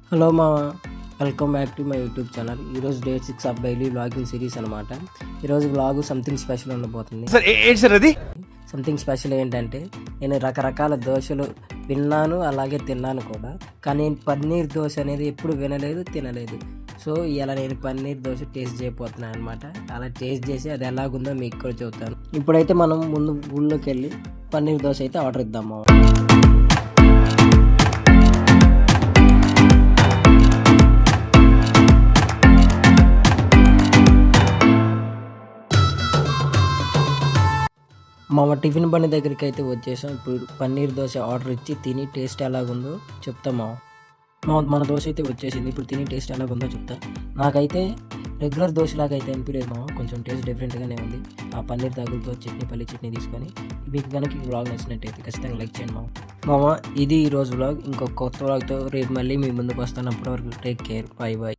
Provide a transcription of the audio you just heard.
Hello మా welcome back to my YouTube channel. ఈరోజు day 6 of daily vlogging series అనమాట. ఈరోజు వ్లాగు సంథింగ్ స్పెషల్ ఉండబోతుంది. సంథింగ్ స్పెషల్ ఏంటంటే నేను రకరకాల దోశలు విన్నాను, అలాగే తిన్నాను కూడా. కానీ పన్నీర్ దోశ అనేది ఎప్పుడు వినలేదు, తినలేదు. సో ఇలా నేను పన్నీర్ దోశ టేస్ట్ చేయబోతున్నాను అనమాట. అలా టేస్ట్ చేసి అది ఎలాగుందో మీకు కూడా చెబుతాను. ఇప్పుడైతే మనం ముందు ఊళ్ళోకి వెళ్ళి పన్నీర్ దోశ అయితే ఆర్డర్ ఇద్దాము. మా టిఫిన్ బండి దగ్గరికి అయితే వచ్చేసాం. ఇప్పుడు పన్నీర్ దోశ ఆర్డర్ ఇచ్చి తిని టేస్ట్ ఎలాగుందో చెప్తామా. మన దోశ అయితే వచ్చేసింది. ఇప్పుడు తిని టేస్ట్ ఎలాగుందో చెప్తా. నాకైతే రెగ్యులర్ దోశలాగా అయితే అనిపించలేదు మామ, కొంచెం టేస్ట్ డిఫరెంట్గానే ఉంది. ఆ పన్నీర్ తగులుతో పల్లి చట్నీ తీసుకొని మీకు కనుక ఈ వ్లాగ్ నచ్చినట్టయితే ఖచ్చితంగా లైక్ చేయండి మామ. ఇది ఈరోజు వ్లాగ్. ఇంకొక కొత్త వ్లాగ్తో రేపు మళ్ళీ మీ ముందుకు వస్తాను. అప్పటి వరకు టేక్ కేర్, బై బాయ్.